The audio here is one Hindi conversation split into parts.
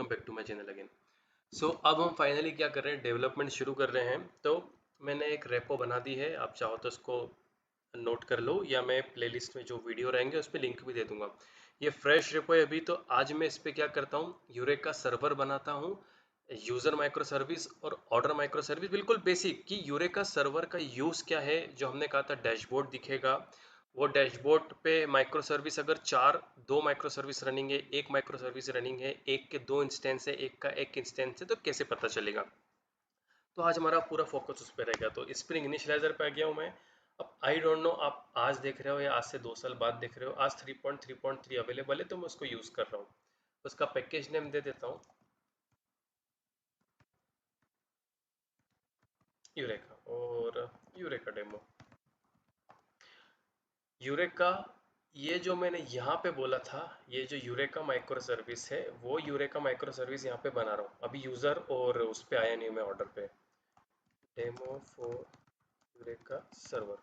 Welcome back to my channel again. So अब हम फाइनली क्या कर रहे हैं, डेवलपमेंट शुरू कर रहे हैं। तो मैंने एक रेपो बना दी है, आप चाहो तो उसको नोट कर लो या मैं प्लेलिस्ट में जो वीडियो रहेंगे उस पर लिंक भी दे दूंगा। ये फ्रेश रेपो है अभी। तो आज मैं इस पर क्या करता हूँ, यूरेका सर्वर बनाता हूँ, यूज़र माइक्रो सर्विस और ऑर्डर माइक्रो सर्विस, बिल्कुल बेसिक कि यूरेका सर्वर का यूज़ क्या है। जो हमने कहा था डैशबोर्ड दिखेगा, वो डैशबोर्ड पे माइक्रो सर्विस अगर दो माइक्रो सर्विस रनिंग है, एक माइक्रो सर्विस रनिंग है, एक के दो इंस्टेंस है, एक का एक इंस्टेंस है, तो कैसे पता चलेगा। तो आज हमारा पूरा फोकस उस पर रहेगा। तो स्प्रिंग इनिशियलाइजर पे आ गया हूँ मैं। अब आई डोंट नो आप आज देख रहे हो या आज से 2 साल बाद देख रहे हो, आज 3.3.3 अवेलेबल है तो मैं उसको यूज़ कर रहा हूँ। उसका पैकेज नेम दे देता हूँ यूरेका, और यूरेका डेमो। यूरेका, ये जो मैंने यहाँ पे बोला था, ये जो यूरेका माइक्रो सर्विस है, वो यूरेका माइक्रो सर्विस यहाँ पे बना रहा हूँ अभी। यूज़र और उस पे आया नहीं मैं ऑर्डर पे। डेमो फॉर यूरेका सर्वर,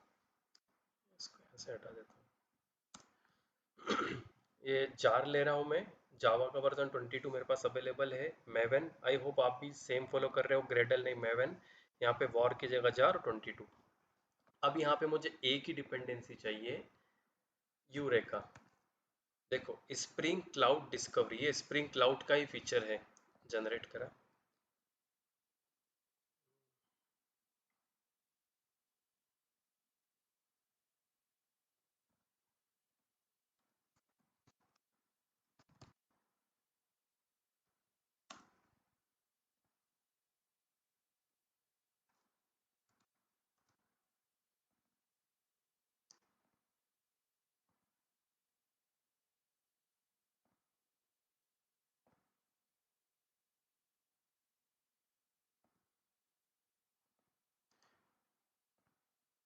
इसको यहाँ से हटा देता हूँ। ये जार ले रहा हूँ मैं। जावा का वर्जन 22 मेरे पास अवेलेबल है। मेवन, आई होप आप भी सेम फॉलो कर रहे हो, ग्रेडल नहीं मेवन। यहाँ पे वॉर की जगह जार 22। अब यहाँ पे मुझे एक ही डिपेंडेंसी चाहिए, यूरेका। देखो स्प्रिंग क्लाउड डिस्कवरी, ये स्प्रिंग क्लाउड का ही फीचर है, जनरेट करा।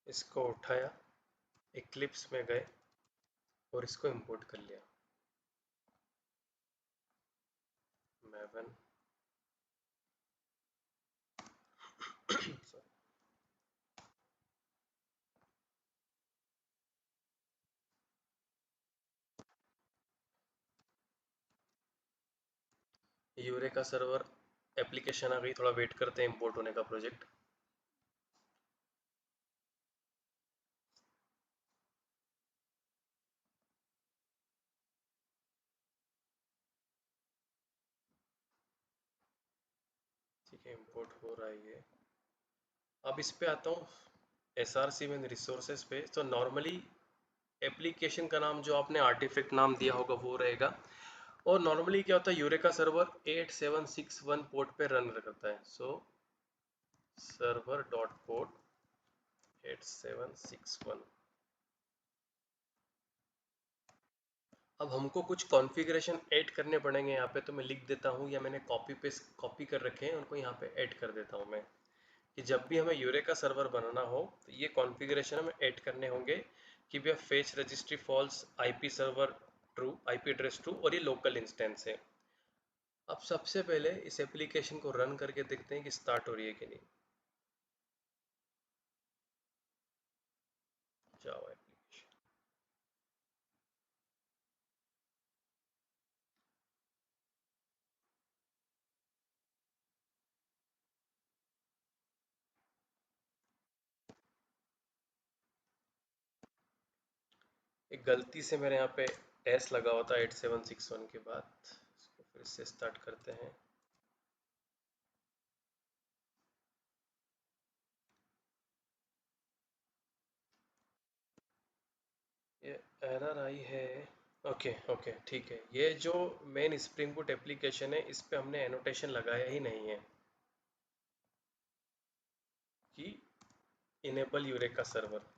इसको उठाया, इक्लिप्स में गए और इसको इंपोर्ट कर लिया। मेवन यूरेका सर्वर एप्लीकेशन आ गई, थोड़ा वेट करते हैं इंपोर्ट होने का प्रोजेक्ट। ठीक है, इंपोर्ट हो रहा है ये। अब इस पे आता हूँ SRC में रिसोर्सेज पे। तो नॉर्मली एप्लीकेशन का नाम जो आपने आर्टिफैक्ट नाम दिया होगा वो रहेगा। और नॉर्मली क्या होता है, यूरेका सर्वर 8761 पोर्ट पे रन करता है। सो सर्वर डॉट पोर्ट 8761। अब हमको कुछ कॉन्फ़िगरेशन ऐड करने पड़ेंगे यहाँ पे, तो मैं लिख देता हूँ, या मैंने कॉपी कर रखे हैं, उनको यहाँ पे ऐड कर देता हूँ मैं। कि जब भी हमें यूरेका सर्वर बनाना हो तो ये कॉन्फ़िगरेशन हमें ऐड करने होंगे कि भैया fetch registry false, IP server true, IP address true, और ये लोकल इंस्टेंस है। अब सबसे पहले इस एप्लीकेशन को रन करके देखते हैं कि स्टार्ट हो रही है कि नहीं। जावा एप्लीकेशन, एक गलती से मेरे यहाँ पे एस लगा हुआ था 8761 के बाद। इसको फिर से स्टार्ट करते हैं। ये एरर आई है। ओके ओके ठीक है। ये जो मेन स्प्रिंग बूट एप्लीकेशन है, इस पे हमने एनोटेशन लगाया ही नहीं है कि इनेबल यूरेका सर्वर।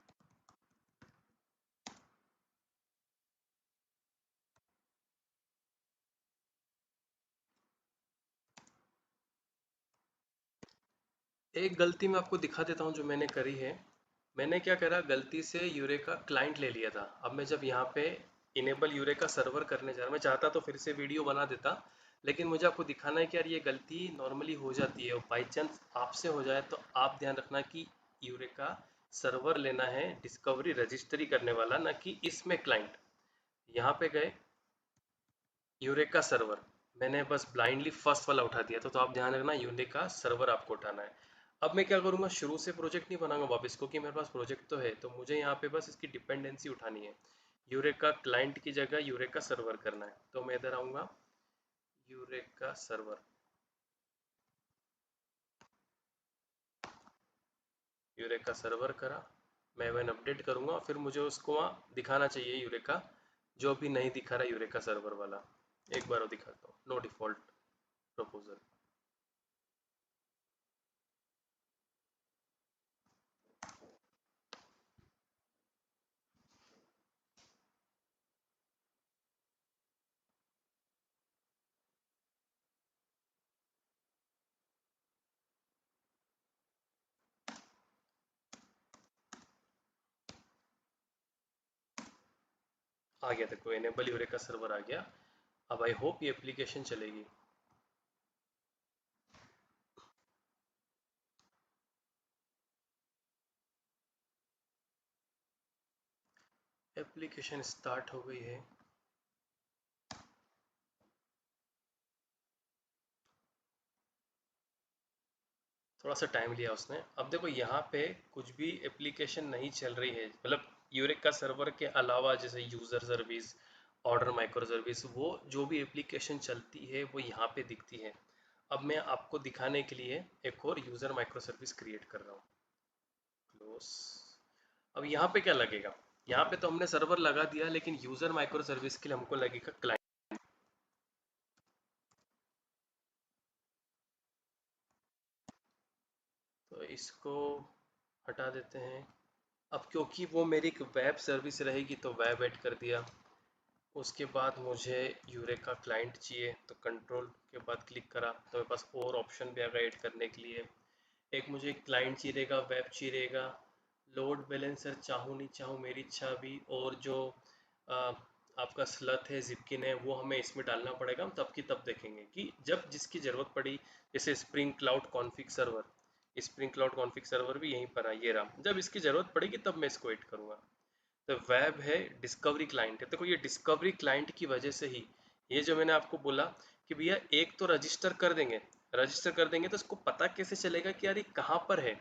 एक गलती मैं आपको दिखा देता हूँ जो मैंने करी है। मैंने क्या करा, गलती से यूरेका क्लाइंट ले लिया था। अब मैं जब यहाँ पे इनेबल यूरेका सर्वर करने जा रहा हूँ, मैं चाहता तो फिर से वीडियो बना देता, लेकिन मुझे आपको दिखाना है कि यार ये गलती नॉर्मली हो जाती है, और बाई चांस आपसे हो जाए तो आप ध्यान रखना कि यूरेका सर्वर लेना है, डिस्कवरी रजिस्ट्री करने वाला, ना कि इसमें क्लाइंट। यहाँ पे गए यूरेका सर्वर, मैंने बस ब्लाइंडली फर्स्ट वाला उठा दिया था, तो आप ध्यान रखना यूनिका सर्वर आपको उठाना है। अब मैं क्या करूँगा, शुरू से प्रोजेक्ट नहीं बनाऊंगा वापस, क्योंकि मेरे पास प्रोजेक्ट तो है, तो मुझे यहाँ पे बस इसकी डिपेंडेंसी उठानी है। यूरेका क्लाइंट की जगह यूरेका सर्वर करना है, तो मैं इधर आऊँगा, यूरेका सर्वर, यूरेका सर्वर करा, मैं वन अपडेट करूँगा और फिर मुझे उसको वहाँ दिखाना चाहिए यूरेका, जो अभी नहीं दिखा रहा यूरेका सर्वर वाला। एक बार वो दिखाता हूँ, नो डिफ़ॉल्ट प्रपोजल। आ गया, देखो एनेबल यूरेका सर्वर आ गया। अब आई होप ये एप्लीकेशन चलेगी। एप्लीकेशन स्टार्ट हो गई है। थोड़ा सा टाइम लिया उसने। अब देखो यहाँ पे कुछ भी एप्लीकेशन नहीं चल रही है, मतलब यूरेका सर्वर के अलावा, जैसे user service, order micro service, वो जो भी एप्लीकेशन चलती है वो यहाँ पे दिखती है। अब मैं आपको दिखाने के लिए एक और यूज़र माइक्रो सर्विस क्रिएट कर रहा हूँ। क्लोज। अब यहाँ पे क्या लगेगा, यहाँ पे तो हमने सर्वर लगा दिया, लेकिन यूज़र माइक्रो सर्विस के लिए हमको लगेगा क्लाइंट। तो इसको हटा देते हैं। अब क्योंकि वो मेरी एक वेब सर्विस रहेगी, तो वेब ऐड कर दिया। उसके बाद मुझे यूरेका क्लाइंट चाहिए, तो कंट्रोल के बाद क्लिक करा, तो मेरे पास और ऑप्शन भी आ गए ऐड करने के लिए। एक मुझे क्लाइंट चाहिएगा, वेब चाहिएगा, लोड बैलेंसर चाहूँ नहीं चाहूँ मेरी इच्छा अभी, और जो आ, आपका स्लथ है, जिपकिन है, वो हमें इसमें डालना पड़ेगा। हम तब की तब देखेंगे कि जब जिसकी ज़रूरत पड़ी। जैसे spring cloud config server, spring cloud config server भी यहीं पर है, ये रहा। जब इसकी ज़रूरत पड़ेगी तब मैं इसको ऐड करूँगा। तो वेब है, डिस्कवरी क्लाइंट है। देखो ये डिस्कवरी क्लाइंट की वजह से ही, ये जो मैंने आपको बोला कि भैया एक तो रजिस्टर कर देंगे, रजिस्टर कर देंगे तो उसको पता कैसे चलेगा कि यार ये कहाँ पर है।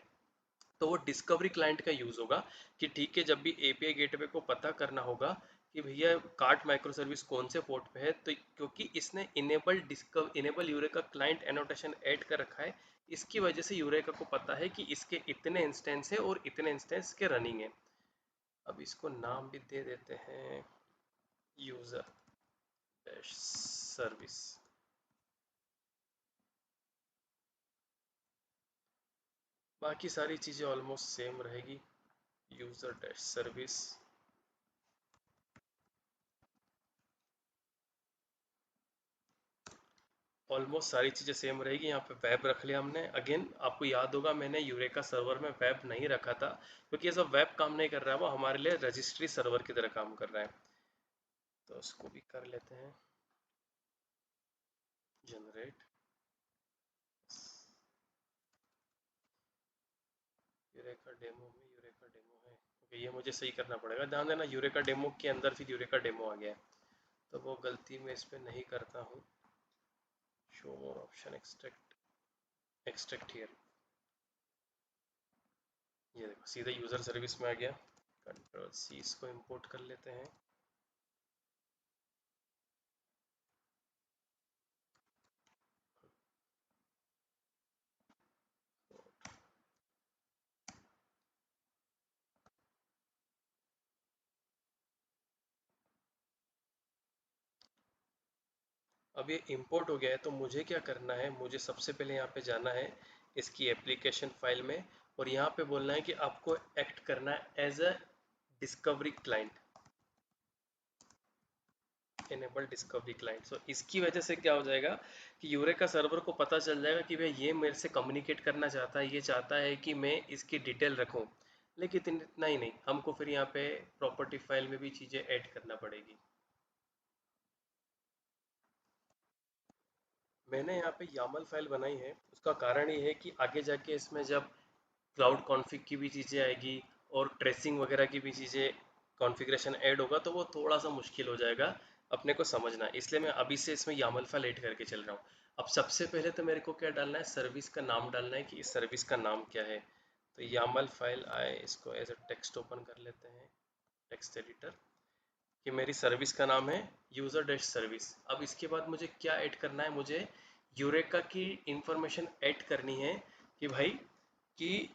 तो वो डिस्कवरी क्लाइंट का यूज़ होगा कि ठीक है, जब भी एपीआई गेटवे को पता करना होगा कि भैया कार्ट माइक्रो सर्विस कौन से पोर्ट पे है, तो क्योंकि इसने enable eureka client annotation add कर रखा है, इसकी वजह से यूरेका को पता है कि इसके इतने इंस्टेंस है और इतने इंस्टेंस के रनिंग है। अब इसको नाम भी दे देते हैं यूज़र सर्विस। बाकी सारी चीज़ें ऑलमोस्ट सेम रहेगी। यूज़र डैश सर्विस, ऑलमोस्ट सारी चीज़ें सेम रहेगी। यहाँ पे वेब रख लिया हमने। अगेन आपको याद होगा मैंने यूरेका सर्वर में वेब नहीं रखा था, क्योंकि ये सब वेब काम नहीं कर रहा है, वो हमारे लिए रजिस्ट्री सर्वर की तरह काम कर रहा है। तो उसको भी कर लेते हैं जनरेट। यूरेका डेमो में यूरेका डेमो है, ओके, ये मुझे सही करना पड़ेगा। ध्यान देना यूरेका डेमो के अंदर फिर यूरेका डेमो आ गया है, तो वो गलती मैं इस पर नहीं करता हूँ। Show more option, extract, extract here. ये देखो सीधे यूज़र सर्विस में आ गया। कंट्रोल सी, इसको इंपोर्ट कर लेते हैं। अब ये इंपोर्ट हो गया है, तो मुझे क्या करना है, मुझे सबसे पहले यहाँ पे जाना है इसकी एप्लीकेशन फाइल में, और यहाँ पे बोलना है कि आपको एक्ट करना है as a discovery client, enable discovery client. So इसकी वजह से क्या हो जाएगा कि यूरेका सर्वर को पता चल जाएगा कि भाई ये मेरे से कम्युनिकेट करना चाहता है, ये चाहता है कि मैं इसकी डिटेल रखूँ। लेकिन इतना ही नहीं, हमको फिर यहाँ पे प्रॉपर्टी फाइल में भी चीज़ें ऐड करना पड़ेगी। मैंने यहाँ पे यामल फाइल बनाई है, उसका कारण ये है कि आगे जाके इसमें जब क्लाउड कॉन्फ़िग की भी चीज़ें आएगी और ट्रेसिंग वगैरह की भी चीज़ें, कॉन्फ़िगरेशन ऐड होगा, तो वो थोड़ा सा मुश्किल हो जाएगा। अपने को समझना है, इसलिए मैं अभी से इसमें YAML फाइल ऐड करके चल रहा हूँ। अब सबसे पहले तो मेरे को क्या डालना है, सर्विस का नाम डालना है कि इस सर्विस का नाम क्या है। तो YAML फाइल आए, इसको एज अ टेक्स्ट ओपन कर लेते हैं, टेक्स्ट एडिटर, कि मेरी सर्विस का नाम है यूजर डैश सर्विस। अब इसके बाद मुझे क्या ऐड करना है, मुझे यूरेका की इंफॉर्मेशन ऐड करनी है कि भाई कि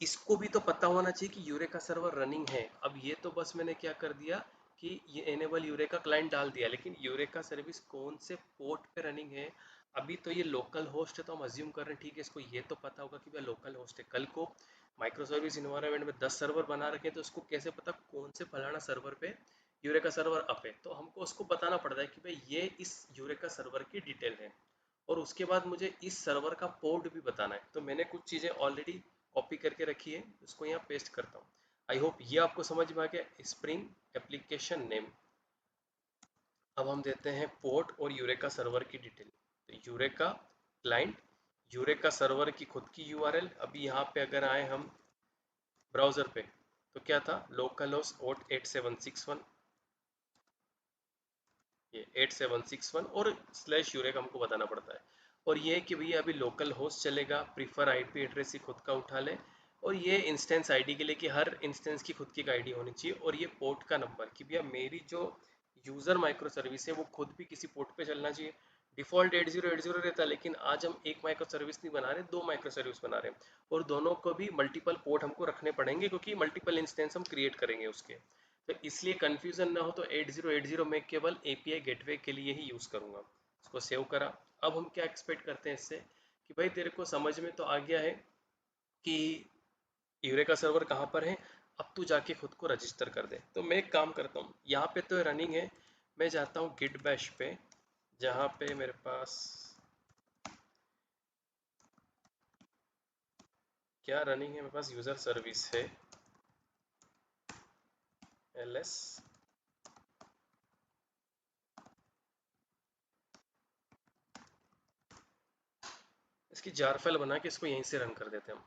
इसको भी तो पता होना चाहिए कि यूरेका सर्वर रनिंग है। अब ये तो बस मैंने क्या कर दिया कि ये एनेबल यूरेका क्लाइंट डाल दिया, लेकिन यूरेका सर्विस कौन से पोर्ट पे रनिंग है। अभी तो ये लोकल होस्ट है, तो हम अज्यूम कर रहे हैं ठीक है, इसको ये तो पता होगा कि भाई लोकल होस्ट है। कल को माइक्रो सर्विस इन्वायरमेंट में 10 सर्वर बना रखे हैं, तो उसको कैसे पता कौन से फलाना सर्वर पे यूरेका सर्वर अप है। तो हमको उसको बताना पड़ता है कि भाई ये इस यूरेका सर्वर की डिटेल है, और उसके बाद मुझे इस सर्वर का पोर्ट भी बताना है। तो मैंने कुछ चीज़ें ऑलरेडी कॉपी करके रखी है, उसको यहाँ पेस्ट करता हूँ। आई होप ये आपको समझ में आ गया। स्प्रिंग एप्लीकेशन नेम, अब हम देते हैं पोर्ट और यूरेका सर्वर की डिटेल। तो यूरेका क्लाइंट, यूरेका सर्वर की खुद की यूआरएल। अभी यहाँ पे अगर आए हम ब्राउज़र पे, तो क्या था, लोकल होस्ट 8761, ये 8761 और स्लैश यूरेका हमको बताना पड़ता है। और ये कि भैया अभी लोकल होस्ट चलेगा, प्रीफर आईपी एड्रेस ही खुद का उठा ले, और ये इंस्टेंस आईडी के लिए कि हर इंस्टेंस की खुद की एक आईडी होनी चाहिए। और ये पोर्ट का नंबर कि भैया मेरी जो यूज़र माइक्रो सर्विस है वो खुद भी किसी पोर्ट पे चलना चाहिए। डिफ़ॉल्ट 8080 रहता है, लेकिन आज हम एक माइक्रो सर्विस नहीं बना रहे, दो माइक्रो सर्विस बना रहे हैं, और दोनों को भी मल्टीपल पोर्ट हमको रखने पड़ेंगे, क्योंकि मल्टीपल इंस्टेंस हम क्रिएट करेंगे उसके। तो इसलिए कन्फ्यूज़न ना हो, तो 8080 मैं केवल एपीआई गेटवे के लिए ही यूज़ करूँगा। इसको सेव करा। अब हम क्या एक्सपेक्ट करते हैं इससे कि भाई तेरे को समझ में तो आ गया है कि यूरेका सर्वर कहाँ पर है, अब तू जाके खुद को रजिस्टर कर दे। तो मैं एक काम करता हूँ, यहाँ पे तो रनिंग है, मैं जाता हूँ गिट बैश पे, जहाँ पे मेरे पास क्या रनिंग है, मेरे पास यूज़र सर्विस है ls। इसकी जार फाइल बना के इसको यहीं से रन कर देते हैं हम।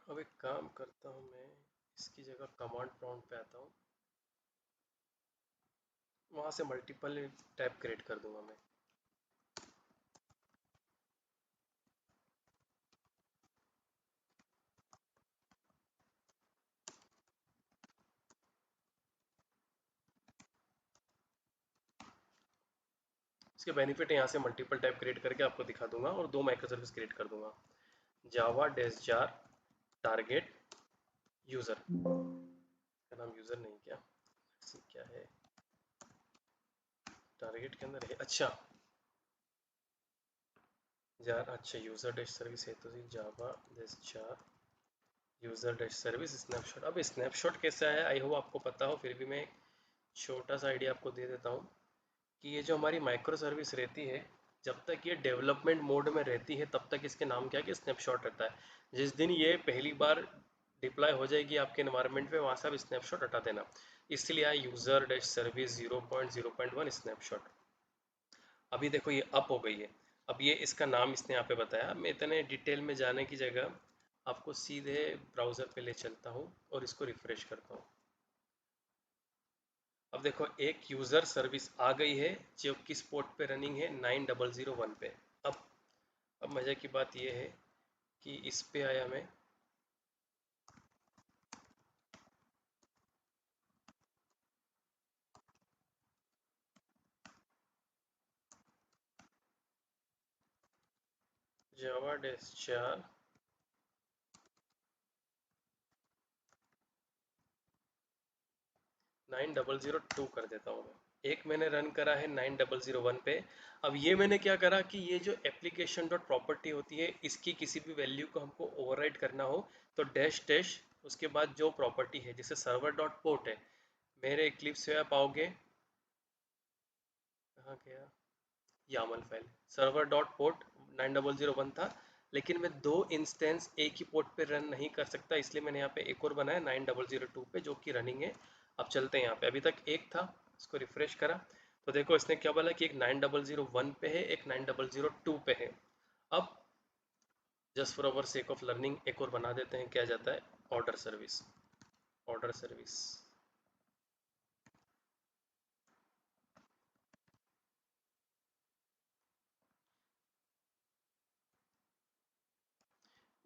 अब एक काम करता हूँ, मैं इसकी जगह कमांड प्रॉम्प्ट पे आता हूँ, वहाँ से मल्टीपल टैब क्रिएट कर दूंगा मैं। इसके बेनिफिट है, यहाँ से मल्टीपल टैब क्रिएट करके आपको दिखा दूंगा, और दो माइक्रो सर्विस क्रिएट कर दूंगा। जावा डेस जार टारगेट यूज़र, का नाम यूज़र नहीं क्या, क्या है टारगेट के अंदर है, अच्छा जार, अच्छा यूज़र डैश सर्विस है, तो Java dash jar user dash service snapshot. अब स्नैपशॉट कैसे आया, आई होप आपको पता हो, फिर भी मैं छोटा सा आइडिया आपको दे देता हूँ कि ये जो हमारी माइक्रो सर्विस रहती है, जब तक ये डेवलपमेंट मोड में रहती है तब तक इसके नाम क्या है कि स्नैपशॉट रहता है। जिस दिन ये पहली बार डिप्लॉय हो जाएगी आपके एनवायरनमेंट में, वहाँ से आप स्नैपशॉट हटा देना। इसलिए आया यूज़र डैश सर्विस 0.0.1 स्नैपशॉट। अभी देखो ये अप हो गई है। अब ये इसका नाम इसने यहाँ पे बताया। मैं इतने डिटेल में जाने की जगह आपको सीधे ब्राउज़र पे ले चलता हूँ और इसको रिफ्रेश करता हूँ। अब देखो एक यूज़र सर्विस आ गई है जो किस पोर्ट पे रनिंग है, 9001 पे। अब मज़े की बात यह है कि इस पे आया मैं, जावा डेस 4 9002 कर देता हूँ मैं। एक मैंने रन करा है 9001 पे। अब ये मैंने क्या करा कि ये जो एप्लीकेशन डॉट प्रॉपर्टी होती है, इसकी किसी भी वैल्यू को हमको ओवरराइड करना हो तो डैश डैश उसके बाद जो प्रॉपर्टी है, जैसे सर्वर डॉट पोर्ट है, मेरे इक्लिप्स में आप आओगे, कहाँ गया Yamala file, server dot port 9001 था, लेकिन मैं दो इंस्टेंस एक ही पोर्ट पे रन नहीं कर सकता, इसलिए मैंने यहाँ पे एक और बनाया 9002 पे जो कि रनिंग है। अब चलते हैं यहाँ पे, अभी तक एक था, इसको रिफ्रेश करा तो देखो इसने क्या बोला कि एक 9001 पे है, एक 9002 पे है। अब just for our sake of learning एक और बना देते हैं, क्या जाता है ऑर्डर सर्विस। ऑर्डर सर्विस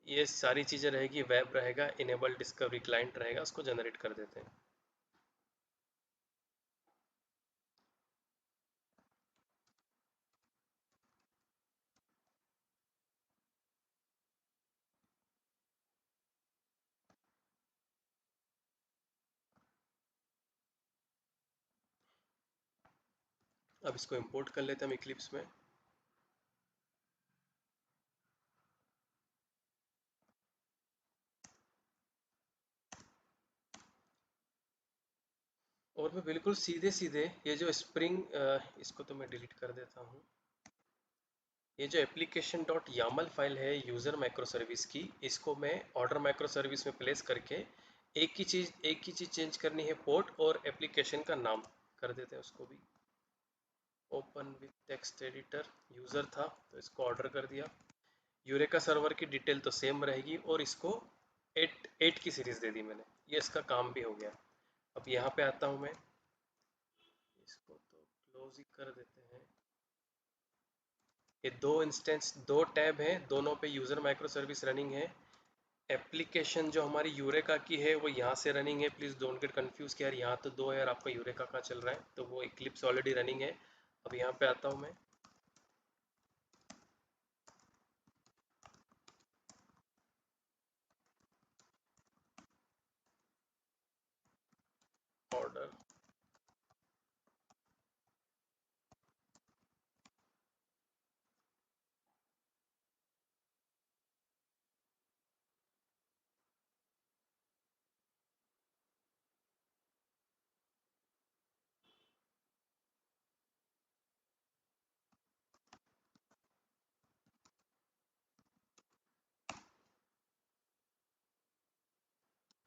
ये सारी चीज़ें रहेगी, वेब रहेगा, इनेबल डिस्कवरी क्लाइंट रहेगा, उसको जनरेट कर देते हैं। अब इसको इंपोर्ट कर लेते हैं हम इक्लिप्स में। और मैं बिल्कुल सीधे सीधे ये जो स्प्रिंग, इसको तो मैं डिलीट कर देता हूँ। ये जो एप्लीकेशन डॉट यामल फाइल है यूज़र माइक्रो सर्विस की, इसको मैं ऑर्डर माइक्रो सर्विस में प्लेस करके एक ही चीज़ चेंज करनी है, पोर्ट और एप्लीकेशन का नाम कर देते हैं उसको भी। Open with text editor, user था तो इसको ऑर्डर कर दिया। यूरेका सर्वर की डिटेल तो सेम रहेगी और इसको 8 की सीरीज़ दे दी मैंने, ये इसका काम भी हो गया। अब यहाँ पे आता हूँ मैं, इसको तो क्लोज ही कर देते हैं। ये दो इंस्टेंस, दो टैब हैं, दोनों पे यूज़र माइक्रो सर्विस रनिंग है। एप्लीकेशन जो हमारी यूरेका की है वो यहाँ से रनिंग है, प्लीज़ डोंट गेट कंफ्यूज कि यार यहाँ तो दो है यार, आपका यूरेका कहाँ चल रहा है, तो वो इक्लिप्स ऑलरेडी रनिंग है। अब यहाँ पे आता हूँ मैं, ऑर्डर,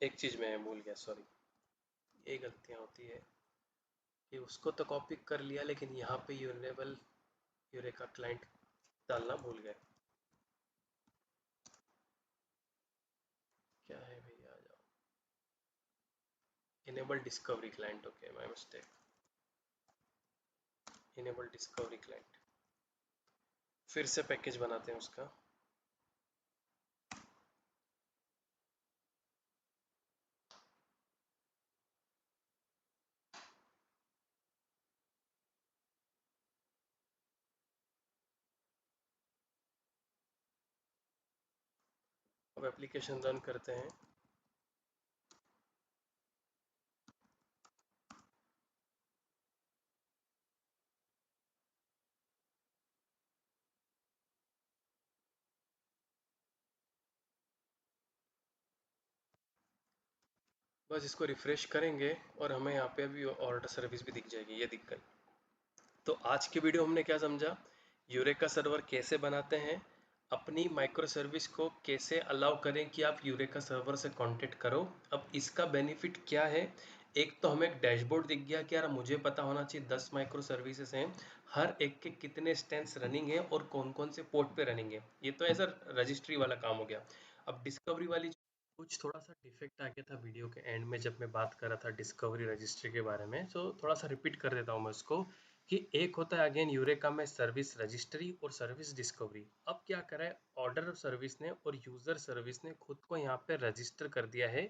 एक चीज़ मैं भूल गया, सॉरी, ये गलतियाँ होती है कि उसको तो कॉपी कर लिया लेकिन यहाँ पे यूरेबल यूरेका क्लाइंट डालना भूल गए। क्या है भैया, आ जाओ। Enable discovery client, okay my mistake. Enable discovery client, फिर से पैकेज बनाते हैं उसका। अब एप्लीकेशन रन करते हैं। बस इसको रिफ्रेश करेंगे और हमें यहाँ पे अभी ऑर्डर सर्विस भी दिख जाएगी, ये दिख गई। तो आज की वीडियो हमने क्या समझा, यूरेका सर्वर कैसे बनाते हैं, अपनी माइक्रो सर्विस को कैसे अलाउ करें कि आप यूरेका सर्वर से कांटेक्ट करो। अब इसका बेनिफिट क्या है, एक तो हमें एक डैशबोर्ड दिख गया कि यार मुझे पता होना चाहिए 10 माइक्रो सर्विसेज हैं, हर एक के कितने स्टैंड्स रनिंग है और कौन कौन से पोर्ट पे रनिंग है, ये तो ऐसा रजिस्ट्री वाला काम हो गया। अब डिस्कवरी वाली कुछ थोड़ा सा डिफेक्ट आ गया था वीडियो के एंड में जब मैं बात कर रहा था डिस्कवरी रजिस्ट्री के बारे में, तो थोड़ा सा रिपीट कर देता हूँ मैं उसको कि एक होता है अगेन यूरेका में सर्विस रजिस्ट्री और सर्विस डिस्कवरी। अब क्या करा है ऑर्डर सर्विस ने और यूज़र सर्विस ने खुद को यहाँ पे रजिस्टर कर दिया है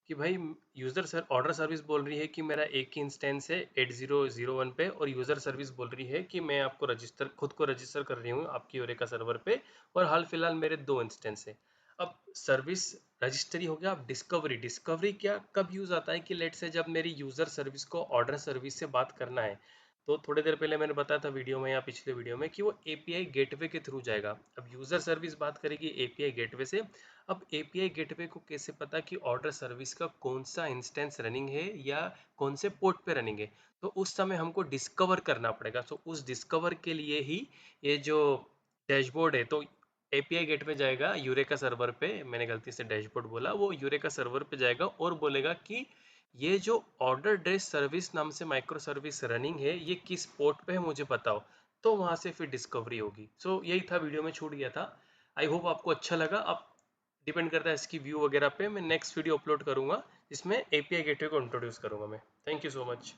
कि भाई यूज़र सर ऑर्डर सर्विस बोल रही है कि मेरा एक ही इंस्टेंस है 8001 पे, और यूज़र सर्विस बोल रही है कि मैं आपको रजिस्टर खुद को रजिस्टर कर रही हूँ आपकी यूरेका सर्वर पे, और हाल फिलहाल मेरे दो इंस्टेंस है। अब सर्विस रजिस्ट्री हो गया। अब डिस्कवरी, डिस्कवरी क्या कब यूज़ आता है कि लेट से जब मेरी यूज़र सर्विस को ऑर्डर सर्विस से बात करना है, तो थोड़ी देर पहले मैंने बताया था वीडियो में या पिछले वीडियो में कि वो एपीआई गेटवे के थ्रू जाएगा। अब यूज़र सर्विस बात करेगी एपीआई गेटवे से। अब एपीआई गेटवे को कैसे पता कि ऑर्डर सर्विस का कौन सा इंस्टेंस रनिंग है या कौन से पोर्ट पे रनिंग है, तो उस समय हमको डिस्कवर करना पड़ेगा। तो उस डिस्कवर के लिए ही ये जो डैशबोर्ड है, तो एपीआई गेटवे जाएगा यूरेका सर्वर पे, मैंने गलती से डैशबोर्ड बोला, वो यूरेका सर्वर पे जाएगा और बोलेगा कि ये जो ऑर्डर ड्रेस सर्विस नाम से माइक्रो सर्विस रनिंग है, ये किस पोर्ट पे है मुझे बताओ, तो वहां से फिर डिस्कवरी होगी। सो यही था, वीडियो में छूट गया था। आई होप आपको अच्छा लगा। अब डिपेंड करता है इसकी व्यू वगैरह पे। मैं नेक्स्ट वीडियो अपलोड करूंगा जिसमें एपीआई गेटवे को इंट्रोड्यूस करूंगा मैं। Thank you so much.